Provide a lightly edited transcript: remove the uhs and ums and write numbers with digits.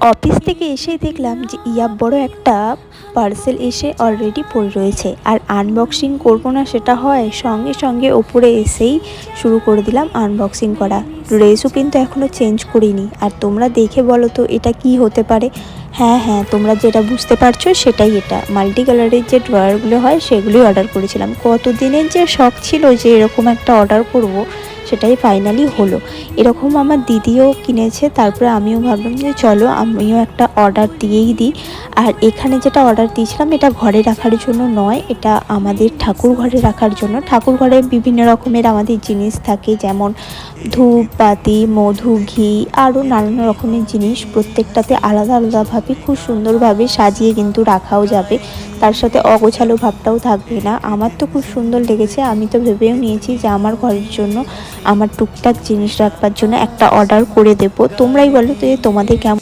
Office থেকে এসেই দেখলাম যে ইয়াব বড় একটা পার্সেল এসে অলরেডি পড়ে রয়েছে, আর আনবক্সিং করব না সেটা হয়, সঙ্গে সঙ্গে ওপরে এসেই শুরু করে দিলাম আনবক্সিং করা। ড্রেসও কিন্তু এখনও চেঞ্জ করিনি। আর তোমরা দেখে বলো তো এটা কি হতে পারে? হ্যাঁ হ্যাঁ, তোমরা যেটা বুঝতে পারছো সেটাই, এটা মাল্টি কালারের যে ড্রয়ারগুলো হয় সেগুলোই অর্ডার করেছিলাম। কতদিনের যে শখ ছিল যে এরকম একটা অর্ডার করব, সেটাই ফাইনালি হলো। এরকম আমার দিদিও কিনেছে, তারপরে আমিও ভাবলাম যে চলো আমিও একটা অর্ডার দিয়েই দিই। আর এখানে যেটা অর্ডার দিয়েছিলাম এটা ঘরে রাখার জন্য নয়, এটা আমাদের ঠাকুর ঘরে রাখার জন্য। ঠাকুর ঘরে বিভিন্ন রকমের আমাদের জিনিস থাকে, যেমন ধূপ বাতি, মধু, ঘি, আরও নানান রকমের জিনিস। প্রত্যেকটাতে আলাদা আলাদাভাবে খুব সুন্দরভাবে সাজিয়ে কিন্তু রাখাও যাবে, তার সাথে অগোছালো ভাবটাও থাকবে না। আমার তো খুব সুন্দর লেগেছে। আমি তো ভেবেও নিয়েছি যে আমার ঘরের জন্য, আমার টুকটাক জিনিস রাখবার জন্য একটা অর্ডার করে দেব। তোমরাই বলো তো যে তোমাদের কেমন